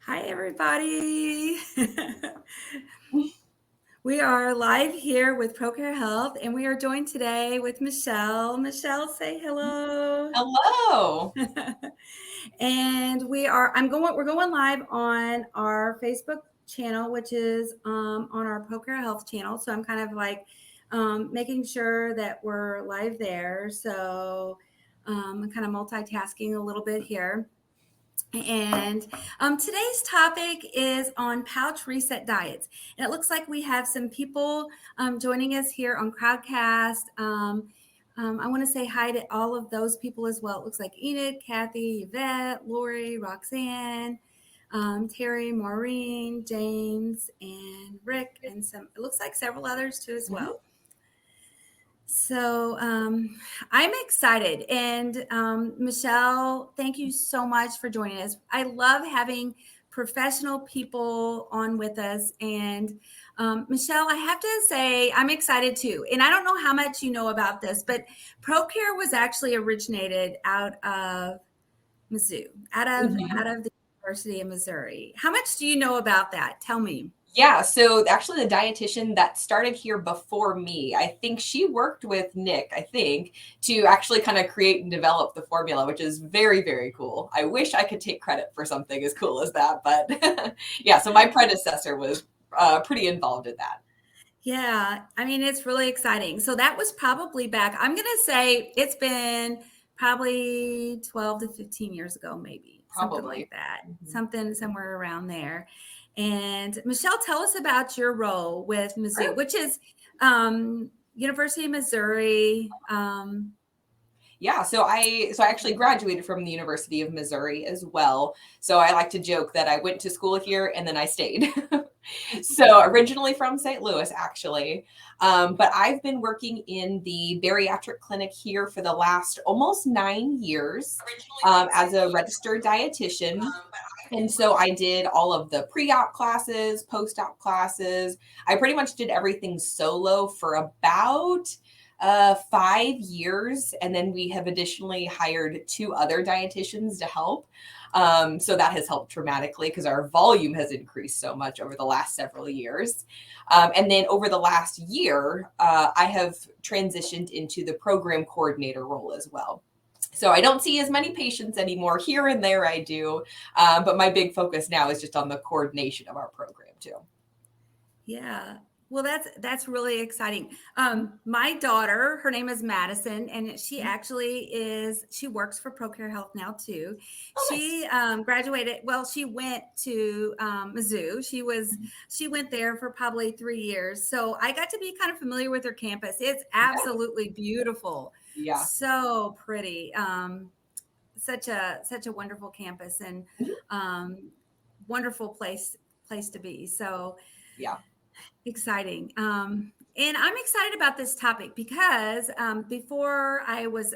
Hi, everybody. We are live here with ProCare Health, and we are joined today with Michelle. Michelle, say hello. Hello. And we're going live on our Facebook channel, which is on our ProCare Health channel. So I'm kind of like making sure that we're live there. So I'm kind of multitasking a little bit here. And today's topic is on pouch reset diets. And it looks like we have some people joining us here on Crowdcast. I want to say hi to all of those people as well. It looks like Enid, Kathy, Yvette, Lori, Roxanne, Terry, Maureen, James, and Rick, and it looks like several others too as well. So I'm excited. And Michelle, thank you so much for joining us. I love having professional people on with us. And Michelle, I have to say, I'm excited too. And I don't know how much you know about this, but ProCare was actually originated out of Mizzou, out of the University of Missouri. How much do you know about that? Tell me. Yeah, so actually the dietitian that started here before me, I think she worked with Nick, to actually kind of create and develop the formula, which is very, very cool. I wish I could take credit for something as cool as that, but yeah, so my predecessor was pretty involved in that. Yeah, I mean, it's really exciting. So that was probably back, I'm going to say it's been probably 12 to 15 years ago, maybe something Probably. like that, something somewhere around there. And Michelle, tell us about your role with Mizzou, which is University of Missouri. Yeah, so I actually graduated from the University of Missouri as well. So I like to joke that I went to school here and then I stayed. So originally from St. Louis, actually. But I've been working in the bariatric clinic here for the last almost 9 years as a registered dietitian. And so I did all of the pre-op classes, post-op classes. I pretty much did everything solo for about 5 years. And then we have additionally hired 2 other dietitians to help. So that has helped dramatically because our volume has increased so much over the last several years. And then over the last year, I have transitioned into the program coordinator role as well. So I don't see as many patients anymore. Here and there I do. But my big focus now is just on the coordination of our program too. Yeah. Well, that's really exciting. My daughter, her name is Madison, and she she works for ProCare Health now too. She graduated. Well, she went to Mizzou. She went there for probably 3 years. So I got to be kind of familiar with her campus. It's absolutely beautiful. Yeah. So pretty. Such a wonderful campus and wonderful place to be. So yeah. Exciting. And I'm excited about this topic because before I was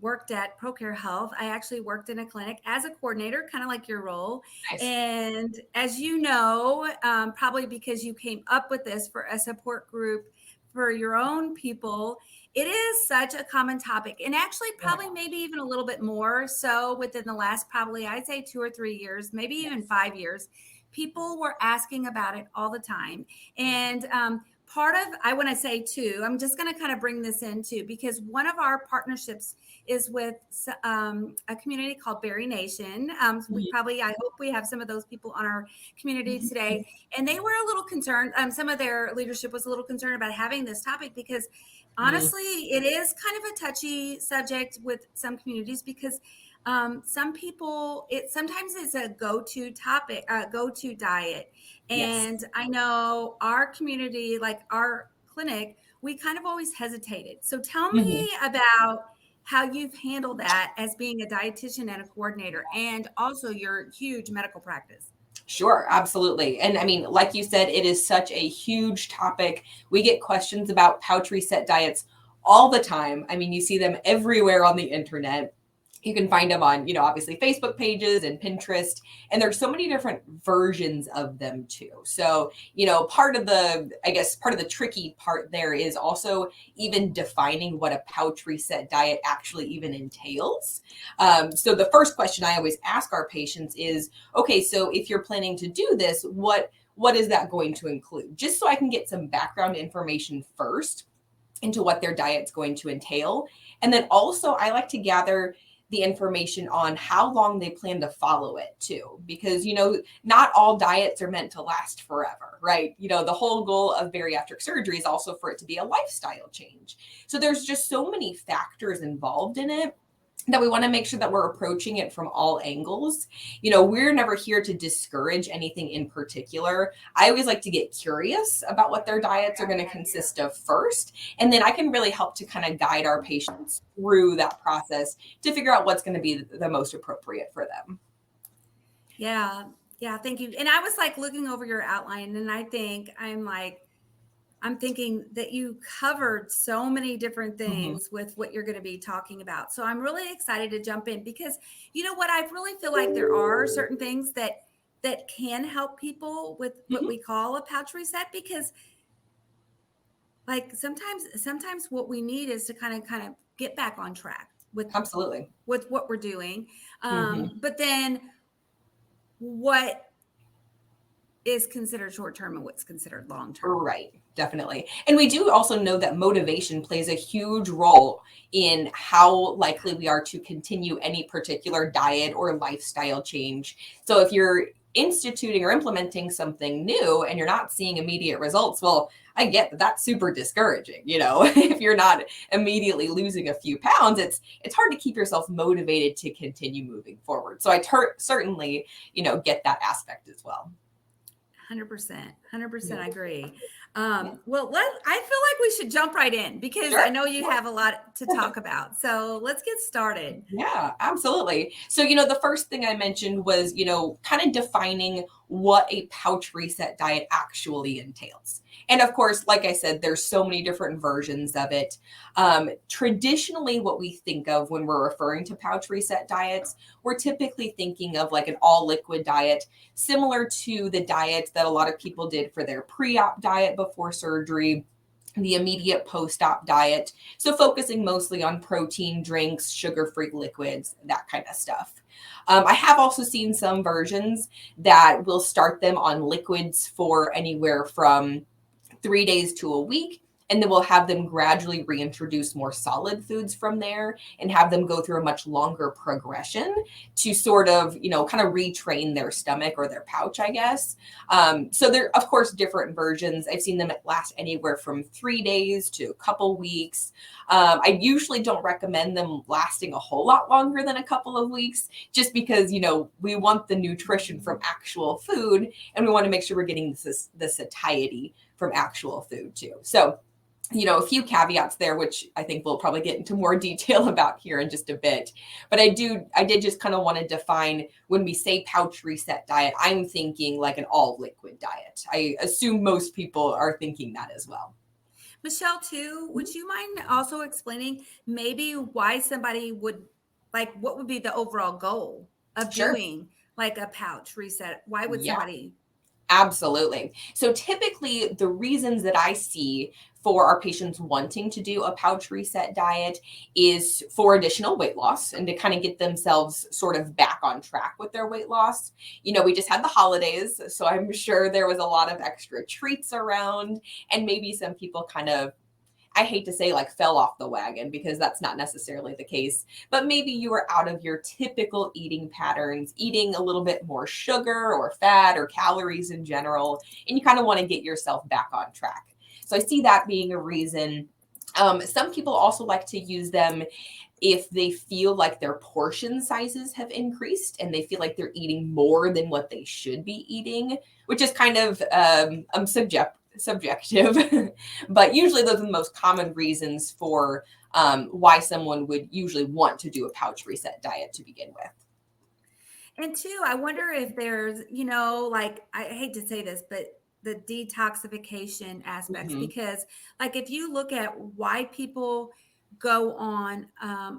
worked at ProCare Health, I actually worked in a clinic as a coordinator, kind of like your role. Nice. And as you know, probably because you came up with this for a support group for your own people, it is such a common topic, and actually probably maybe even a little bit more so within the last probably I'd say 2 or 3 years, maybe even 5 years. People were asking about it all the time. And part of, I want to say too, I'm just going to kind of bring this in too, because one of our partnerships is with a community called Berry Nation. I hope we have some of those people on our community today. And they were a little concerned. Some of their leadership was a little concerned about having this topic because honestly, it is kind of a touchy subject with some communities because some people, sometimes it's a go-to topic, go-to diet. And I know our community, like our clinic, we kind of always hesitated. So tell me about how you've handled that as being a dietitian and a coordinator and also your huge medical practice. Sure, absolutely. And I mean, like you said, it is such a huge topic. We get questions about pouch reset diets all the time. I mean, you see them everywhere on the internet. You can find them on, obviously Facebook pages and Pinterest. And there's so many different versions of them too. So, part of the tricky part there is also even defining what a pouch reset diet actually even entails. So the first question I always ask our patients is, okay, so if you're planning to do this, what is that going to include? Just so I can get some background information first into what their diet's going to entail. And then also I like to gather the information on how long they plan to follow it too, because, not all diets are meant to last forever, right? The whole goal of bariatric surgery is also for it to be a lifestyle change. So there's just so many factors involved in it that we want to make sure that we're approaching it from all angles. We're never here to discourage anything in particular. I always like to get curious about what their diets are going to consist of first. And then I can really help to kind of guide our patients through that process to figure out what's going to be the most appropriate for them. Yeah. Yeah. Thank you. And I was like looking over your outline, and I'm thinking that you covered so many different things with what you're going to be talking about. So I'm really excited to jump in, because you know what, I really feel like there are certain things that can help people with what we call a pouch reset, because like sometimes what we need is to kind of get back on track Absolutely. with what we're doing. Mhm. But then what is considered short term and what's considered long term. Right, definitely. And we do also know that motivation plays a huge role in how likely we are to continue any particular diet or lifestyle change. So if you're instituting or implementing something new and you're not seeing immediate results, well, I get that that's super discouraging. If you're not immediately losing a few pounds, it's hard to keep yourself motivated to continue moving forward. So I certainly, get that aspect as well. 100%. I Yeah. agree. Well, I feel like we should jump right in, because Sure. I know you have a lot to talk about. So let's get started. Yeah, absolutely. So, the first thing I mentioned was, kind of defining what a pouch reset diet actually entails. And of course, like I said, there's so many different versions of it. Traditionally, what we think of when we're referring to pouch reset diets, we're typically thinking of like an all liquid diet, similar to the diet that a lot of people did for their pre-op diet before surgery, the immediate post-op diet. So focusing mostly on protein drinks, sugar-free liquids, that kind of stuff. I have also seen some versions that will start them on liquids for anywhere from 3 days to a week. And then we'll have them gradually reintroduce more solid foods from there and have them go through a much longer progression to sort of, kind of retrain their stomach or their pouch, I guess. So there are, of course, different versions. I've seen them last anywhere from 3 days to a couple weeks. I usually don't recommend them lasting a whole lot longer than a couple of weeks, just because, we want the nutrition from actual food, and we want to make sure we're getting the satiety from actual food too. So, a few caveats there, which I think we'll probably get into more detail about here in just a bit. But I did just kind of want to define, when we say pouch reset diet, I'm thinking like an all liquid diet. I assume most people are thinking that as well. Michelle, too, would you mind also explaining maybe why somebody would, like, what would be the overall goal of Sure. doing like a pouch reset? Why would Yeah. somebody? Absolutely. So typically the reasons that I see for our patients wanting to do a pouch reset diet is for additional weight loss and to kind of get themselves sort of back on track with their weight loss. We just had the holidays, so I'm sure there was a lot of extra treats around, and maybe some people kind of, I hate to say, like, fell off the wagon, because that's not necessarily the case, but maybe you were out of your typical eating patterns, eating a little bit more sugar or fat or calories in general, and you kind of want to get yourself back on track. So I see that being a reason. Some people also like to use them if they feel like their portion sizes have increased and they feel like they're eating more than what they should be eating, which is kind of subjective, but usually those are the most common reasons for why someone would usually want to do a pouch reset diet to begin with. And two, I wonder if there's, like, I hate to say this, but the detoxification aspects, Mhm. because like if you look at why people go on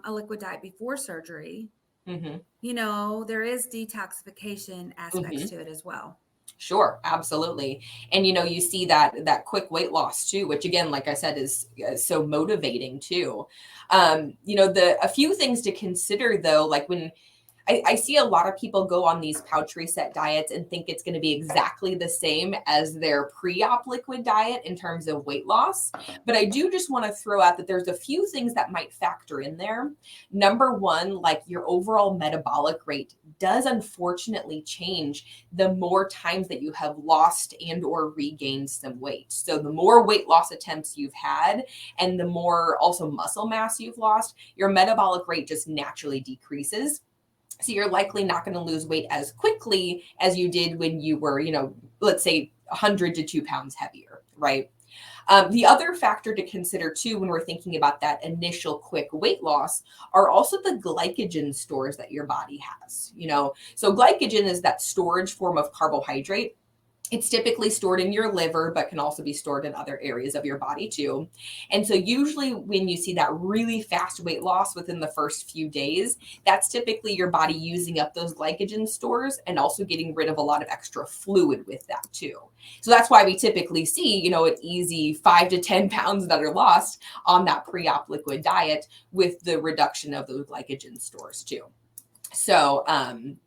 a liquid diet before surgery, Mm-hmm. there is detoxification aspects Mm-hmm. to it as well. Sure, absolutely. And you see that quick weight loss too, which again, like I said, is so motivating too. The a few things to consider though, like when I see a lot of people go on these pouch reset diets and think it's going to be exactly the same as their pre-op liquid diet in terms of weight loss. But I do just want to throw out that there's a few things that might factor in there. Number one, like your overall metabolic rate does unfortunately change the more times that you have lost and or regained some weight. So the more weight loss attempts you've had and the more also muscle mass you've lost, your metabolic rate just naturally decreases. So you're likely not going to lose weight as quickly as you did when you were, let's say 100 to 2 pounds heavier, right? The other factor to consider too, when we're thinking about that initial quick weight loss, are also the glycogen stores that your body has. So glycogen is that storage form of carbohydrate. It's typically stored in your liver, but can also be stored in other areas of your body too. And so usually when you see that really fast weight loss within the first few days, that's typically your body using up those glycogen stores and also getting rid of a lot of extra fluid with that too. So that's why we typically see, an easy 5 to 10 pounds that are lost on that pre-op liquid diet with the reduction of those glycogen stores too.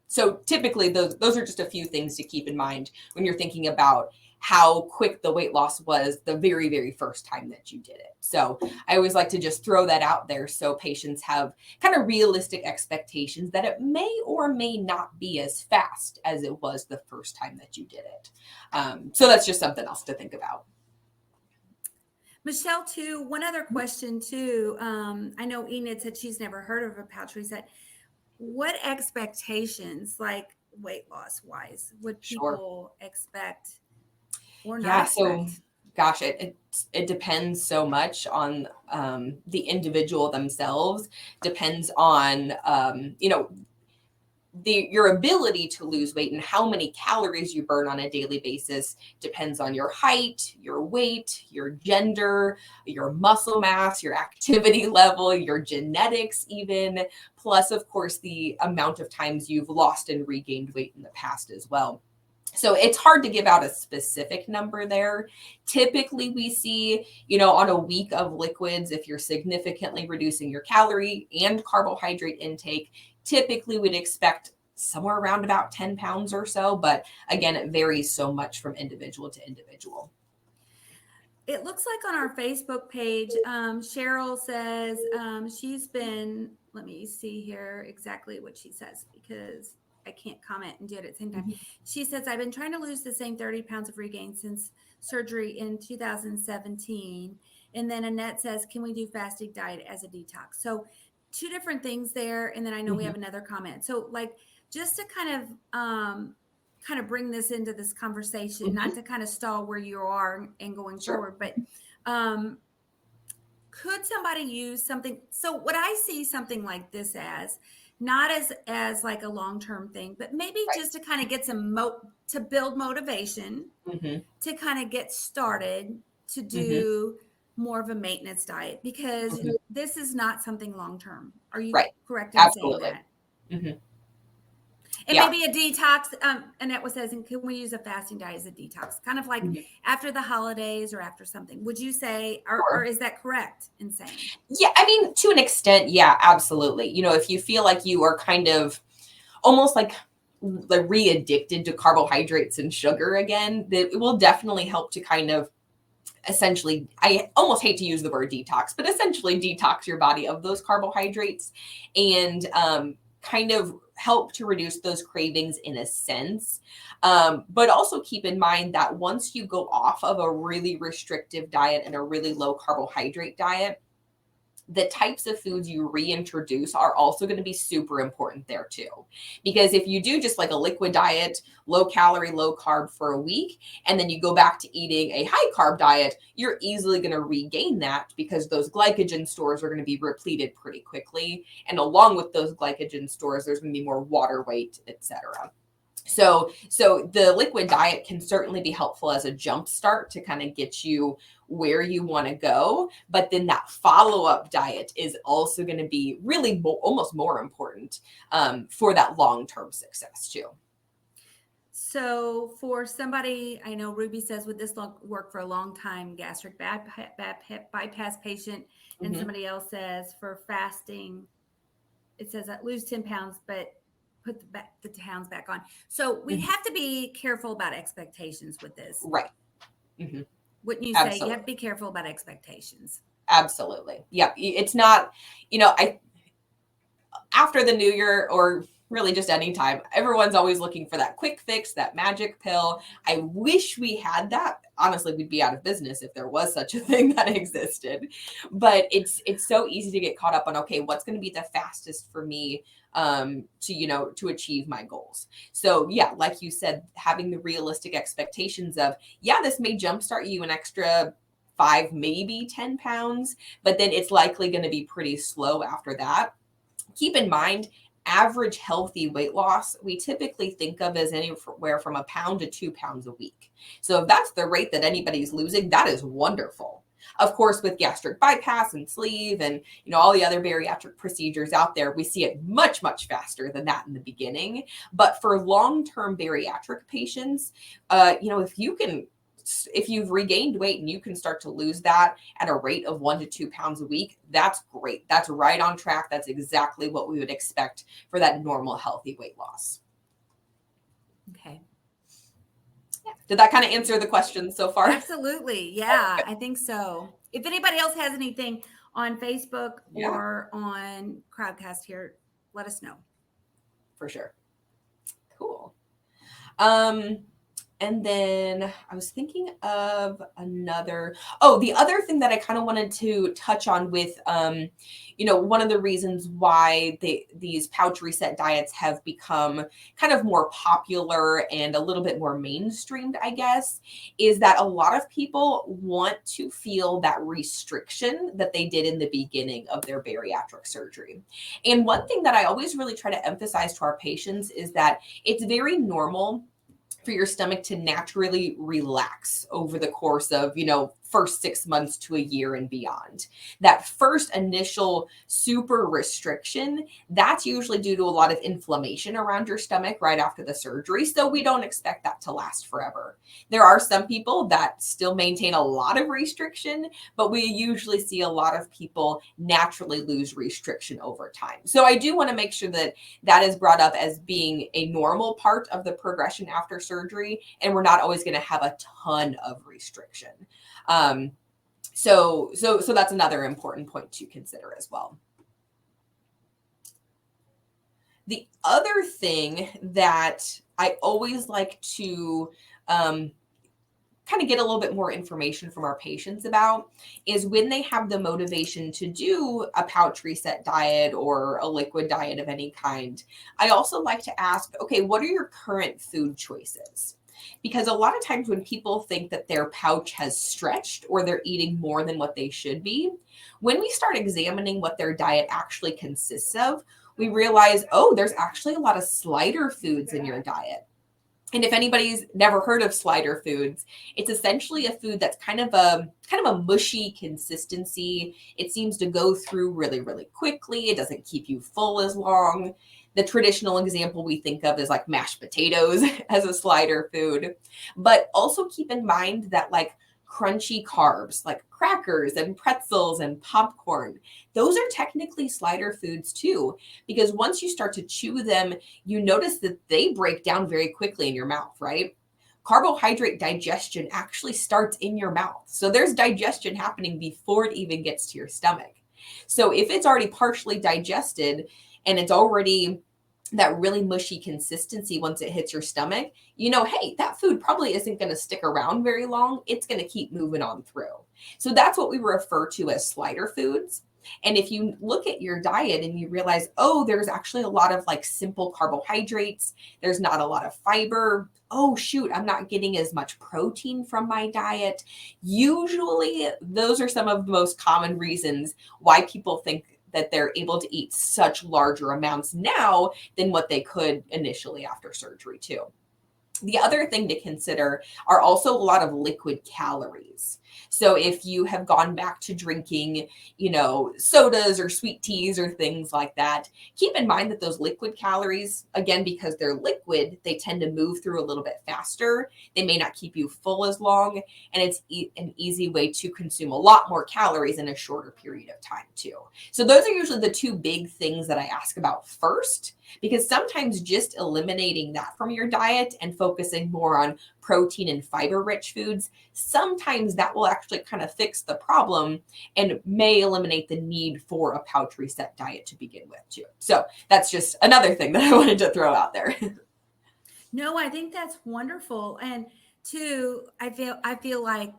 So typically those are just a few things to keep in mind when you're thinking about how quick the weight loss was the very, very first time that you did it. So I always like to just throw that out there so patients have kind of realistic expectations that it may or may not be as fast as it was the first time that you did it. So that's just something else to think about. Michelle, too, one other question, too. I know Enid said she's never heard of a pouch reset. What expectations, like weight loss wise, would Sure. people expect or not Yeah. So, expect? gosh, it depends so much on the individual themselves. Depends on your ability to lose weight and how many calories you burn on a daily basis. Depends on your height, your weight, your gender, your muscle mass, your activity level, your genetics, even. Plus, of course, the amount of times you've lost and regained weight in the past as well. So it's hard to give out a specific number there. Typically, we see, on a week of liquids, if you're significantly reducing your calorie and carbohydrate intake, typically we'd expect somewhere around about 10 pounds or so. But again, it varies so much from individual to individual. It looks like on our Facebook page, Cheryl says she's been, let me see here exactly what she says because I can't comment and do it at the same time. She says, I've been trying to lose the same 30 pounds of regain since surgery in 2017. And then Annette says, can we do fasting diet as a detox? So two different things there. And then I know we have another comment. So like, just to kind of bring this into this conversation, not to kind of stall where you are and going forward, but could somebody use something? So what I see something like this as, not as like a long-term thing, but maybe just to kind of get some to build motivation, to kind of get started to do more of a maintenance diet, because this is not something long-term. Are you correct in saying that? And maybe a detox. Annette was saying, can we use a fasting diet as a detox? Kind of like after the holidays or after something. Would you say, or is that correct in saying? Yeah, I mean, to an extent, yeah, absolutely. If you feel like you are kind of almost like re-addicted to carbohydrates and sugar again, that it will definitely help to kind of essentially, I almost hate to use the word detox, but essentially detox your body of those carbohydrates and kind of help to reduce those cravings in a sense. But also keep in mind that once you go off of a really restrictive diet and a really low carbohydrate diet, the types of foods you reintroduce are also going to be super important there too. Because if you do just like a liquid diet, low calorie, low carb for a week, and then you go back to eating a high carb diet, you're easily going to regain that because those glycogen stores are going to be repleted pretty quickly. And along with those glycogen stores, there's going to be more water weight, etc. So the liquid diet can certainly be helpful as a jump start to kind of get you where you want to go. But then that follow-up diet is also going to be really almost more important for that long-term success too. So for somebody, I know Ruby says with this work for a long time, gastric bypass patient, and Mm-hmm. somebody else says for fasting, it says that lose 10 pounds, but put the pounds back on. So we have to be careful about expectations with this. Right. Mm-hmm. Wouldn't you Absolutely. say you have to be careful about expectations? Absolutely. Yeah. It's not, after the new year or really just any time, everyone's always looking for that quick fix, that magic pill. I wish we had that. Honestly, we'd be out of business if there was such a thing that existed. But it's so easy to get caught up on, okay, what's going to be the fastest for me to achieve my goals. So yeah, like you said, having the realistic expectations of, yeah, this may jumpstart you an extra 5, maybe 10 pounds, but then it's likely going to be pretty slow after that. Keep in mind, average healthy weight loss, we typically think of as anywhere from a pound to 2 pounds a week. So if that's the rate that anybody's losing, that is wonderful. Of course, with gastric bypass and sleeve and all the other bariatric procedures out there, we see it much, much faster than that in the beginning. But for long-term bariatric patients, if you've regained weight and you can start to lose that at a rate of 1 to 2 pounds a week, that's great. That's right on track. That's exactly what we would expect for that normal healthy weight loss. Okay. Yeah. Did that kind of answer the question so far? Absolutely. Yeah, I think so. If anybody else has anything on Facebook or on Crowdcast here, let us know. For sure. Cool. And then I was thinking of the other thing that I kind of wanted to touch on with, one of the reasons why these pouch reset diets have become kind of more popular and a little bit more mainstreamed, I guess, is that a lot of people want to feel that restriction that they did in the beginning of their bariatric surgery. And one thing that I always really try to emphasize to our patients is that it's very normal for your stomach to naturally relax over the course of, first 6 months to a year and beyond. That first initial super restriction, that's usually due to a lot of inflammation around your stomach right after the surgery. So we don't expect that to last forever. There are some people that still maintain a lot of restriction, but we usually see a lot of people naturally lose restriction over time. So I do want to make sure that that is brought up as being a normal part of the progression after surgery, and we're not always going to have a ton of restriction. So that's another important point to consider as well. The other thing that I always like to kind of get a little bit more information from our patients about is when they have the motivation to do a pouch reset diet or a liquid diet of any kind. I also like to ask, okay, what are your current food choices? Because a lot of times when people think that their pouch has stretched or they're eating more than what they should be, when we start examining what their diet actually consists of, we realize, oh, there's actually a lot of slider foods in your diet. And if anybody's never heard of slider foods, it's essentially a food that's kind of a mushy consistency. It seems to go through really, really quickly. It doesn't keep you full as long. The traditional example we think of is like mashed potatoes as a slider food. But also keep in mind that like crunchy carbs like crackers and pretzels and popcorn, those are technically slider foods too, because once you start to chew them, you notice that they break down very quickly in your mouth, right? Carbohydrate digestion actually starts in your mouth. So there's digestion happening before it even gets to your stomach. So if it's already partially digested and it's already that really mushy consistency once it hits your stomach, hey, that food probably isn't going to stick around very long. It's going to keep moving on through. So that's what we refer to as slider foods. And if you look at your diet and you realize, oh, there's actually a lot of like simple carbohydrates, there's not a lot of fiber. Oh, shoot, I'm not getting as much protein from my diet. Usually, those are some of the most common reasons why people think that they're able to eat such larger amounts now than what they could initially after surgery too. The other thing to consider are also a lot of liquid calories. So if you have gone back to drinking, sodas or sweet teas or things like that, keep in mind that those liquid calories, again, because they're liquid, they tend to move through a little bit faster. They may not keep you full as long, and it's an easy way to consume a lot more calories in a shorter period of time too. So those are usually the two big things that I ask about first, because sometimes just eliminating that from your diet and focusing more on protein and fiber rich foods, sometimes that will actually kind of fix the problem and may eliminate the need for a pouch reset diet to begin with too. So that's just another thing that I wanted to throw out there. No, I think that's wonderful. And two, I feel like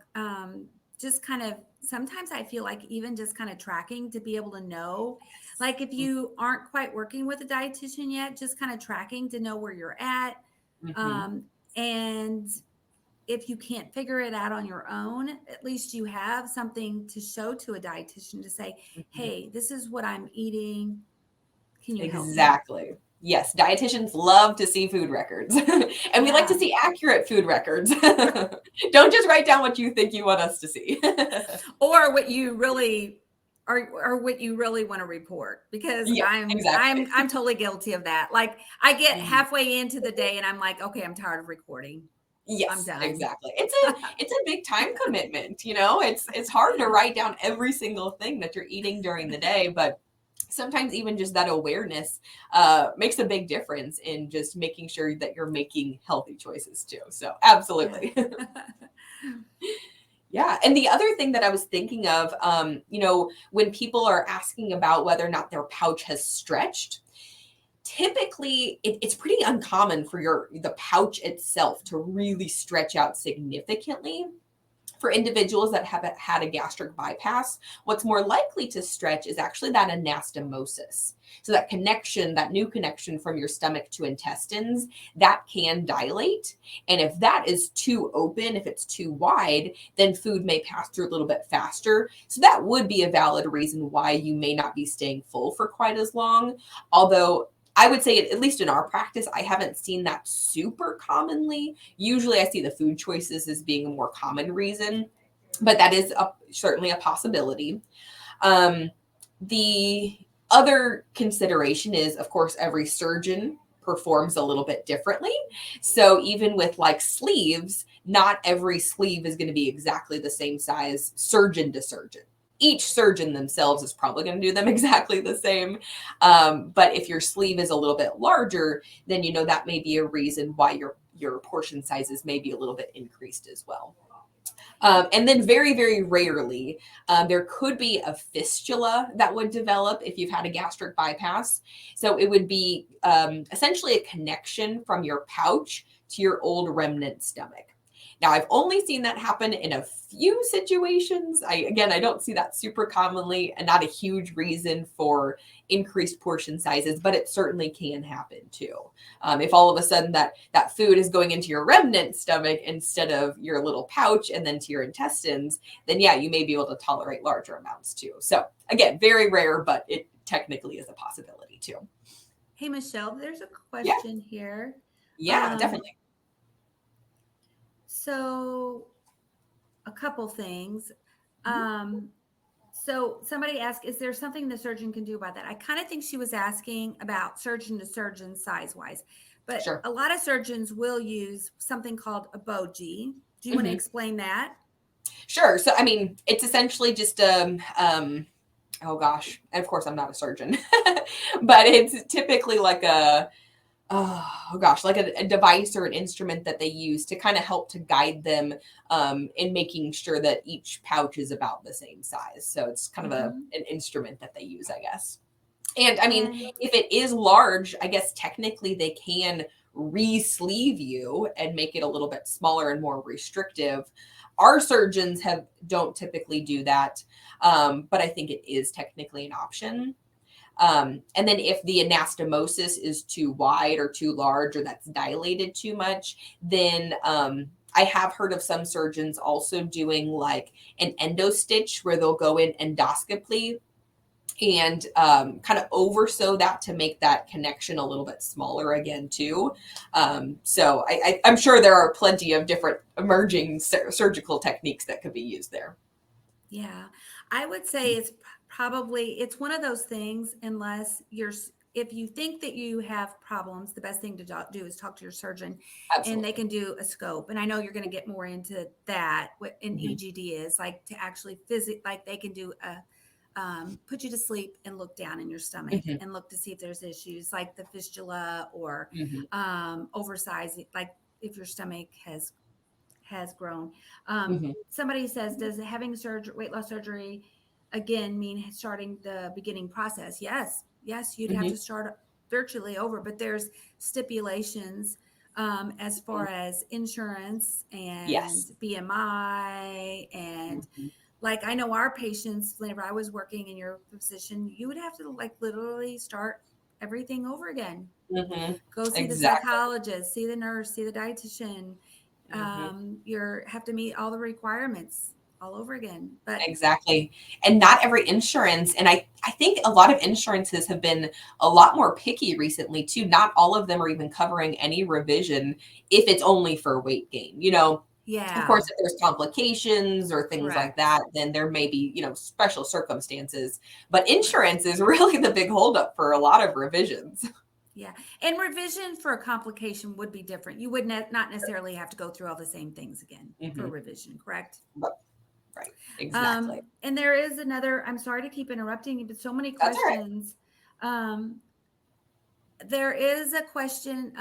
just kind of sometimes I feel like even just kind of tracking to be able to know, like if you aren't quite working with a dietitian yet, just kind of tracking to know where you're at. Mm-hmm. And if you can't figure it out on your own, at least you have something to show to a dietitian to say, Mm-hmm. hey, this is what I'm eating. Can you help me? Exactly. Yes, dietitians love to see food records, and we like to see accurate food records. Don't just write down what you think you want us to see. Or what you really or what you really want to report, because Yeah, exactly. I'm totally guilty of that. Like I get Mhm. halfway into the day and I'm like, okay, I'm tired of recording. I'm Yes, done. exactly. It's a big time commitment, It's hard to write down every single thing that you're eating during the day, but sometimes even just that awareness makes a big difference in just making sure that you're making healthy choices too. So absolutely. Yeah. And the other thing that I was thinking of, when people are asking about whether or not their pouch has stretched, typically it's pretty uncommon for the pouch itself to really stretch out significantly. For individuals that have had a gastric bypass, what's more likely to stretch is actually that anastomosis. So that connection, that new connection from your stomach to intestines, that can dilate. And if that is too open, if it's too wide, then food may pass through a little bit faster. So that would be a valid reason why you may not be staying full for quite as long. Although I would say, at least in our practice, I haven't seen that super commonly. Usually I see the food choices as being a more common reason, but that is certainly a possibility. The other consideration is, of course, every surgeon performs a little bit differently. So even with like sleeves, not every sleeve is going to be exactly the same size surgeon to surgeon. Each surgeon themselves is probably going to do them exactly the same. But if your sleeve is a little bit larger, then that may be a reason why your portion sizes may be a little bit increased as well. And then very, very rarely, there could be a fistula that would develop if you've had a gastric bypass. So it would be essentially a connection from your pouch to your old remnant stomach. Now, I've only seen that happen in a few situations. I don't see that super commonly, and not a huge reason for increased portion sizes, but it certainly can happen too. If all of a sudden that food is going into your remnant stomach instead of your little pouch and then to your intestines, then yeah, you may be able to tolerate larger amounts too. So again, very rare, but it technically is a possibility too. Hey, Michelle, there's a Yeah, question here. yeah, definitely. So a couple things. Mhm. So somebody asked, is there something the surgeon can do about that? I kind of think she was asking about surgeon to surgeon size wise, but Sure. a lot of surgeons will use something called a Bauche. Do you want to Mhm. explain that? Sure. So, I mean, it's essentially just oh gosh, and of course I'm not a surgeon, but it's typically like oh gosh, like a device or an instrument that they use to kind of help to guide them in making sure that each pouch is about the same size. So it's kind of Mm-hmm. an instrument that they use, I guess. And I mean, And if it is large, I guess technically they can re-sleeve you and make it a little bit smaller and more restrictive. Our surgeons don't typically do that, but I think it is technically an option. And then if the anastomosis is too wide or too large, or that's dilated too much, then I have heard of some surgeons also doing like an endo stitch where they'll go in endoscopically and kind of oversew that to make that connection a little bit smaller again too. So I'm sure there are plenty of different emerging surgical techniques that could be used there. Yeah, I would say it's probably it's one of those things unless if you think that you have problems, the best thing to do is talk to your surgeon and they Absolutely. can do a scope. And I know you're going to get more into that, what an Hmm. EGD is like, to actually like they can do a put you to sleep and look down in your stomach Hmm. and look to see if there's issues like the fistula or Hmm. oversizing, like if your stomach has grown. Hmm. Somebody says, does having surgery, weight loss surgery, again mean starting the beginning process? Yes, yes, you'd have Hmm. to start virtually over, but there's stipulations as far as insurance and Yes. BMI and Hmm. like I know our patients, whenever I was working in your position, you would have to like literally start everything over again. Hmm. Go see the Exactly. psychologist, see the nurse, see the dietitian. Hmm. You have to meet all the requirements all over again. But Exactly. And not every insurance, and I think a lot of insurances have been a lot more picky recently too. Not all of them are even covering any revision if it's only for weight gain. Of course, yeah, if there's complications or things like correct. that, then there may be, special circumstances. But Right. insurance is really the big holdup for a lot of revisions. Yeah. And revision for a complication would be different. You would not necessarily have to go through all the same things again for Hmm. revision, correct? Right. Exactly. And there is another, I'm sorry to keep interrupting you, but so many That's all right. questions. Um, there is a question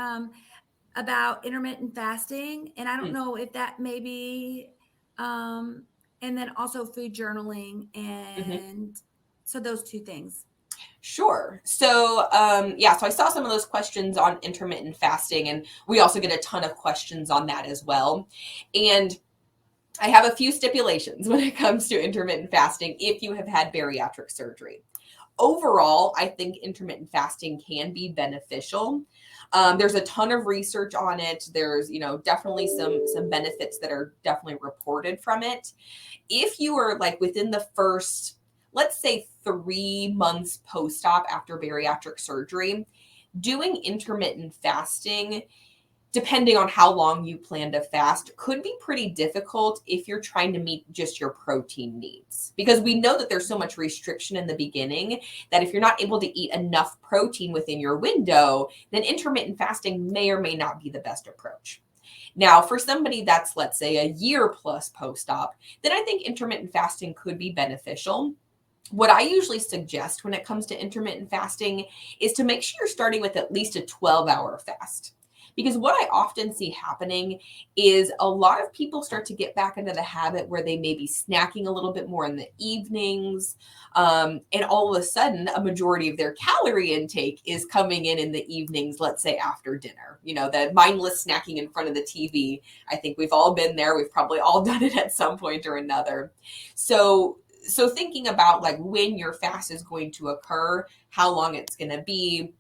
about intermittent fasting, and I don't Mm. know if that maybe, um, and then also food journaling, Mhm. and so those two things. Sure. So, yeah, so I saw some of those questions on intermittent fasting, and we also get a ton of questions on that as well. And I have a few stipulations when it comes to intermittent fasting if you have had bariatric surgery. Overall, I think intermittent fasting can be beneficial. There's a ton of research on it. There's, definitely some benefits that are definitely reported from it. If you are like within the first, let's say 3 months post-op after bariatric surgery, doing intermittent fasting, depending on how long you plan to fast, could be pretty difficult if you're trying to meet just your protein needs. Because we know that there's so much restriction in the beginning that if you're not able to eat enough protein within your window, then intermittent fasting may or may not be the best approach. Now, for somebody that's, let's say, a year plus post op, then I think intermittent fasting could be beneficial. What I usually suggest when it comes to intermittent fasting is to make sure you're starting with at least a 12-hour fast. Because what I often see happening is a lot of people start to get back into the habit where they may be snacking a little bit more in the evenings. And all of a sudden, a majority of their calorie intake is coming in the evenings, let's say after dinner. The mindless snacking in front of the TV. I think we've all been there. We've probably all done it at some point or another. So thinking about like when your fast is going to occur, how long it's going to be,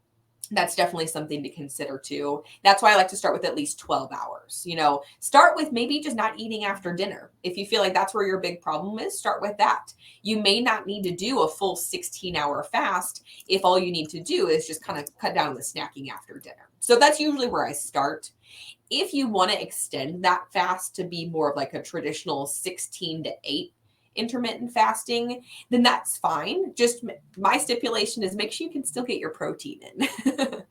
that's definitely something to consider too. That's why I like to start with at least 12 hours. Start with maybe just not eating after dinner. If you feel like that's where your big problem is, start with that. You may not need to do a full 16-hour fast if all you need to do is just kind of cut down the snacking after dinner. So that's usually where I start. If you want to extend that fast to be more of like a traditional 16 to 8 intermittent fasting, then that's fine. Just my stipulation is make sure you can still get your protein in.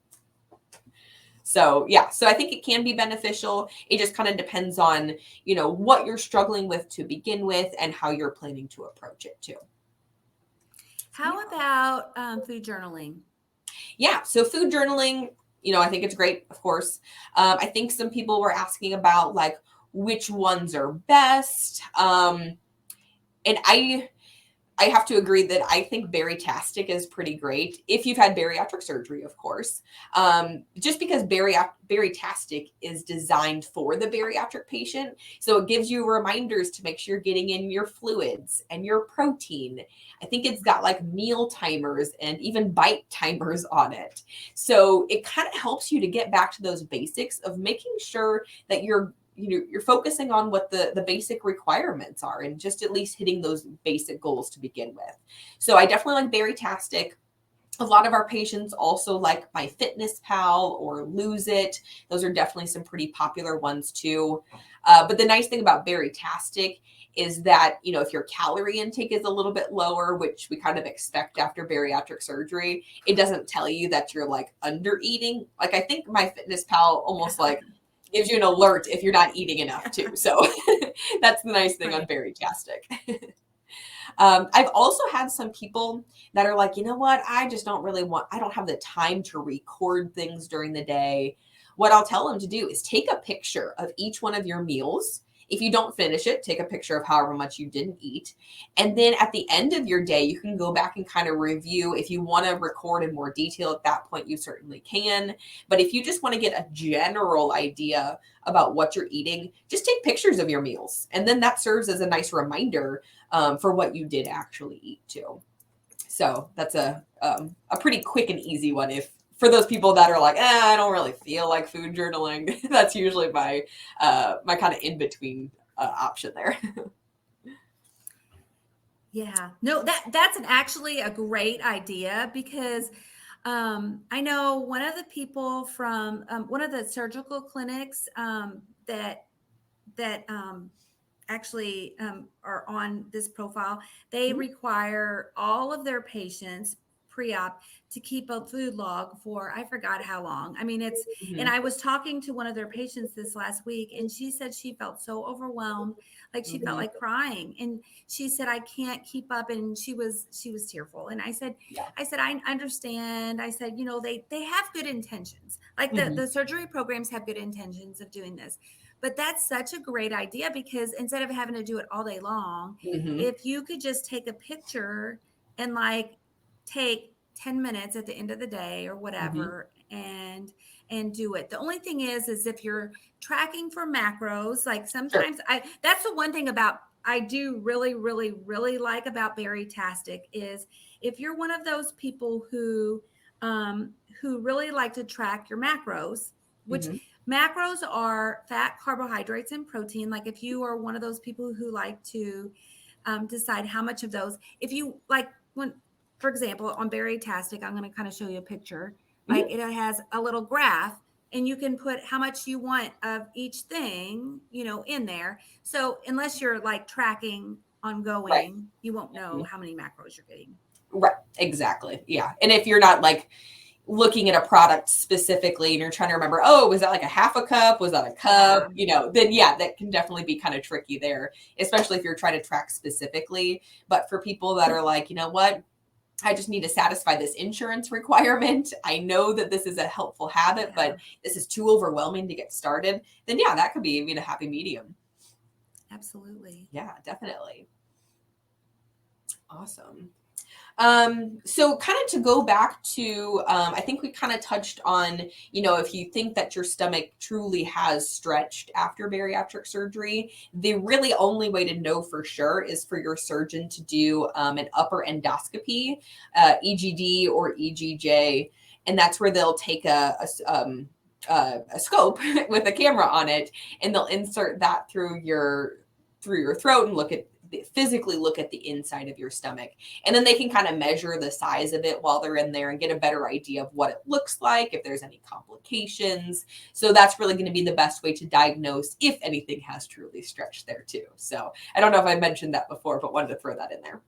So, yeah, so I think it can be beneficial. It just kind of depends on, what you're struggling with to begin with and how you're planning to approach it too. Yeah. How about food journaling? Yeah, so food journaling, I think it's great, of course. I think some people were asking about like which ones are best. And I have to agree that I think Baritastic is pretty great if you've had bariatric surgery, of course. Just because Baritastic is designed for the bariatric patient. So it gives you reminders to make sure you're getting in your fluids and your protein. I think it's got like meal timers and even bite timers on it. So it kind of helps you to get back to those basics of making sure that you're you're focusing on what the basic requirements are and just at least hitting those basic goals to begin with. So I definitely like Baritastic. A lot of our patients also like MyFitnessPal or Lose It. Those are definitely some pretty popular ones too. But the nice thing about Baritastic is that, if your calorie intake is a little bit lower, which we kind of expect after bariatric surgery, it doesn't tell you that you're like under eating. Like I think MyFitnessPal almost like gives you an alert if you're not eating enough too. So that's the nice thing on Baritastic. I've also had some people that are like, you know what? I just don't I don't have the time to record things during the day. What I'll tell them to do is take a picture of each one of your meals. If you don't finish it, take a picture of however much you didn't eat. And then at the end of your day, you can go back and kind of review. If you want to record in more detail at that point, you certainly can. But if you just want to get a general idea about what you're eating, just take pictures of your meals. And then that serves as a nice reminder for what you did actually eat too. So that's a pretty quick and easy one. For those people that are like, I don't really feel like food journaling, that's usually my kind of in between option there. Yeah, no, that's actually a great idea because I know one of the people from one of the surgical clinics that actually are on this profile, they require all of their patients pre-op to keep a food log for, I forgot how long. I mean, and I was talking to one of their patients this last week and she said she felt so overwhelmed, like she felt like crying. And she said, I can't keep up. And she was tearful. And I said, I understand. I said, they have good intentions. Like the surgery programs have good intentions of doing this. But that's such a great idea because instead of having to do it all day long, if you could just take a picture and like take 10 minutes at the end of the day or whatever and do it. The only thing is if you're tracking for macros, like sometimes that's the one thing I do really, really, really like about Baritastic is if you're one of those people who really like to track your macros, which macros are fat, carbohydrates, and protein. Like if you are one of those people who like to decide how much of those, if you like for example, on Baritastic, I'm going to kind of show you a picture. Like it has a little graph and you can put how much you want of each thing, in there. So unless you're like tracking ongoing, you won't know how many macros you're getting. Right. Exactly. Yeah. And if you're not like looking at a product specifically and you're trying to remember, was that like a half a cup? Was that a cup? Then that can definitely be kind of tricky there, especially if you're trying to track specifically. But for people that are like, you know what? I just need to satisfy this insurance requirement. I know that this is a helpful habit, but this is too overwhelming to get started. Then that could be even a happy medium. Absolutely. Yeah, definitely. Awesome. So kind of to go back to, I think we kind of touched on, if you think that your stomach truly has stretched after bariatric surgery, the really only way to know for sure is for your surgeon to do an upper endoscopy, EGD or EGJ. And that's where they'll take a scope with a camera on it, and they'll insert that through your throat and physically look at the inside of your stomach. And then they can kind of measure the size of it while they're in there and get a better idea of what it looks like, if there's any complications. So that's really going to be the best way to diagnose if anything has truly stretched there too. So I don't know if I mentioned that before, but wanted to throw that in there.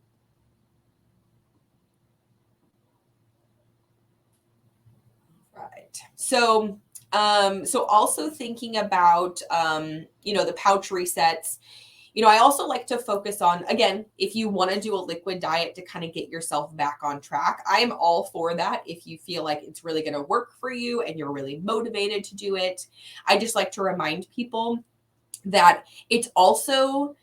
Right. So also thinking about, the pouch resets. I also like to focus on, again, if you want to do a liquid diet to kind of get yourself back on track, I am all for that. If you feel like it's really going to work for you and you're really motivated to do it, I just like to remind people that it's also,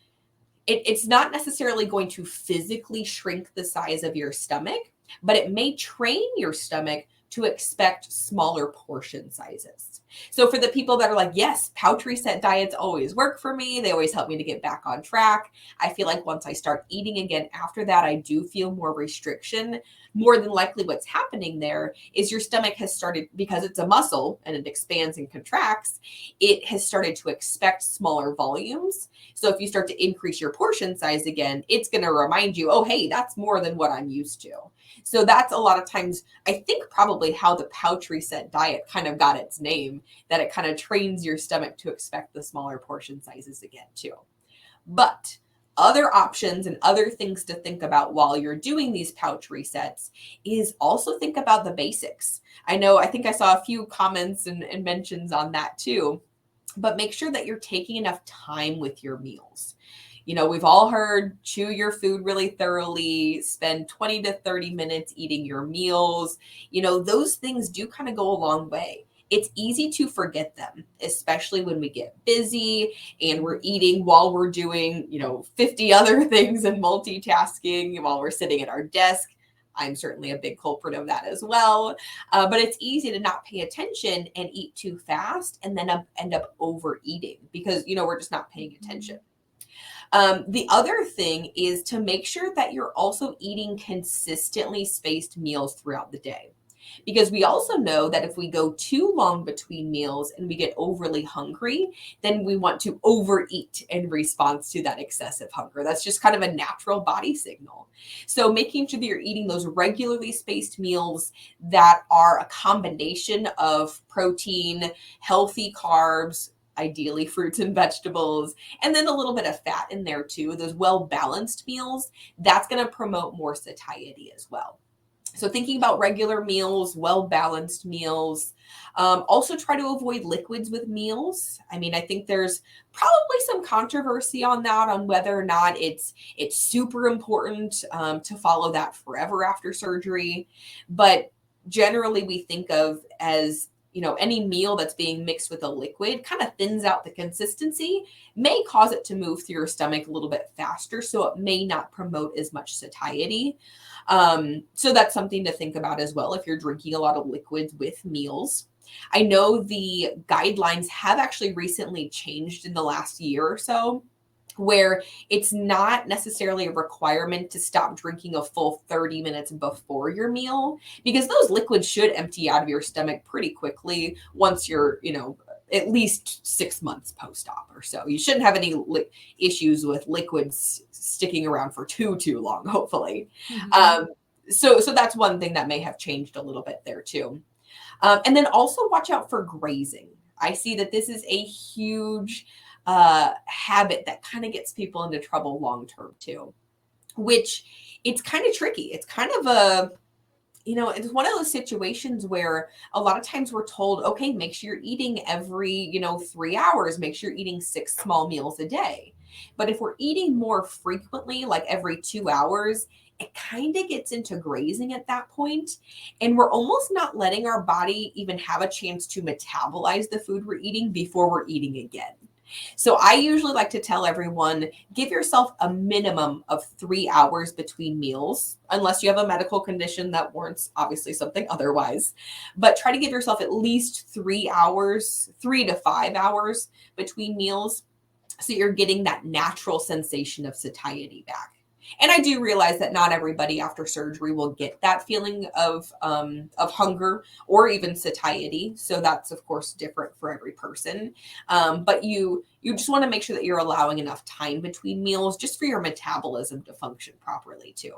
it's not necessarily going to physically shrink the size of your stomach, but it may train your stomach to expect smaller portion sizes. So for the people that are like, yes, pouch reset diets always work for me, they always help me to get back on track. I feel like once I start eating again after that, I do feel more restriction. More than likely what's happening there is your stomach has started, because it's a muscle and it expands and contracts, it has started to expect smaller volumes. So if you start to increase your portion size again, it's going to remind you, oh, hey, that's more than what I'm used to. So that's a lot of times, I think probably how the pouch reset diet kind of got its name, that it kind of trains your stomach to expect the smaller portion sizes again too. But other options and other things to think about while you're doing these pouch resets is also think about the basics. I think I saw a few comments and mentions on that too, but make sure that you're taking enough time with your meals. We've all heard chew your food really thoroughly, spend 20 to 30 minutes eating your meals. Those things do kind of go a long way. It's easy to forget them, especially when we get busy and we're eating while we're doing, 50 other things and multitasking while we're sitting at our desk. I'm certainly a big culprit of that as well. But it's easy to not pay attention and eat too fast and then end up overeating because, we're just not paying attention. The other thing is to make sure that you're also eating consistently spaced meals throughout the day. Because we also know that if we go too long between meals and we get overly hungry, then we want to overeat in response to that excessive hunger. That's just kind of a natural body signal. So making sure that you're eating those regularly spaced meals that are a combination of protein, healthy carbs, ideally fruits and vegetables, and then a little bit of fat in there too, those well-balanced meals, that's going to promote more satiety as well. So thinking about regular meals, well-balanced meals. Also try to avoid liquids with meals. I think there's probably some controversy on that, on whether or not it's super important to follow that forever after surgery. But generally we think of as, any meal that's being mixed with a liquid kind of thins out the consistency, may cause it to move through your stomach a little bit faster. So it may not promote as much satiety. So that's something to think about as well if you're drinking a lot of liquids with meals. I know the guidelines have actually recently changed in the last year or so, where it's not necessarily a requirement to stop drinking a full 30 minutes before your meal, because those liquids should empty out of your stomach pretty quickly once you're, at least 6 months post-op or so. You shouldn't have any issues with liquids sticking around for too long, hopefully. Mm-hmm. So that's one thing that may have changed a little bit there too. And then also watch out for grazing. I see that this is a huge habit that kind of gets people into trouble long-term too, which it's kind of tricky. It's kind of it's one of those situations where a lot of times we're told, okay, make sure you're eating every, 3 hours, make sure you're eating 6 small meals a day. But if we're eating more frequently, like every 2 hours, it kind of gets into grazing at that point. And we're almost not letting our body even have a chance to metabolize the food we're eating before we're eating again. So I usually like to tell everyone, give yourself a minimum of 3 hours between meals, unless you have a medical condition that warrants obviously something otherwise. But try to give yourself at least 3 hours, 3 to 5 hours between meals, so you're getting that natural sensation of satiety back. And I do realize that not everybody after surgery will get that feeling of hunger or even satiety. So that's, of course, different for every person. But you just want to make sure that you're allowing enough time between meals just for your metabolism to function properly too.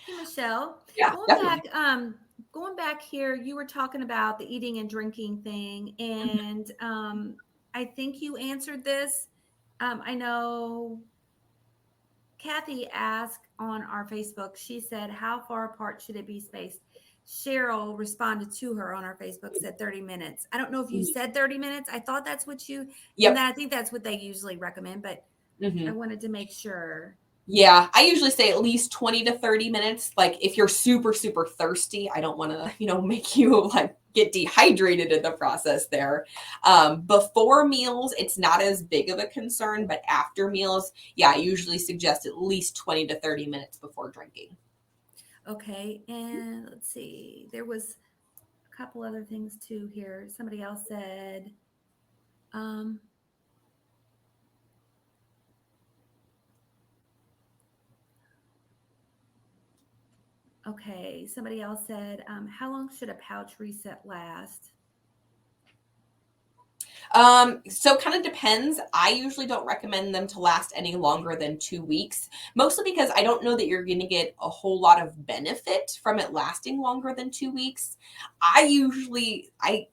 Hey, Michelle. Yeah, Going back here, you were talking about the eating and drinking thing. And I think you answered this. I know Kathy asked on our Facebook, she said, how far apart should it be spaced? Cheryl responded to her on our Facebook, said 30 minutes. I don't know if you said 30 minutes. I thought that's what you, and I think that's what they usually recommend, but I wanted to make sure. Yeah, I usually say at least 20 to 30 minutes. Like if you're super, super thirsty, I don't want to, make you like get dehydrated in the process there. Before meals, it's not as big of a concern, but after meals, yeah, I usually suggest at least 20 to 30 minutes before drinking. Okay. And let's see, there was couple other things too here. Somebody else said, um, okay, somebody else said, how long should a pouch reset last? So kind of depends. I usually don't recommend them to last any longer than 2 weeks, mostly because I don't know that you're going to get a whole lot of benefit from it lasting longer than 2 weeks. I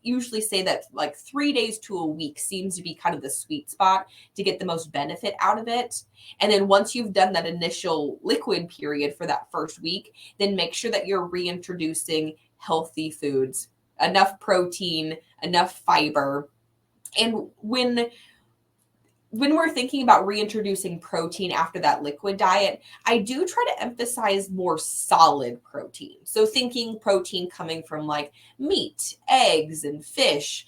usually say that like 3 days to a week seems to be kind of the sweet spot to get the most benefit out of it. And then once you've done that initial liquid period for that first week, then make sure that you're reintroducing healthy foods, enough protein, enough fiber. And when we're thinking about reintroducing protein after that liquid diet, I do try to emphasize more solid protein. So thinking protein coming from like meat, eggs, and fish,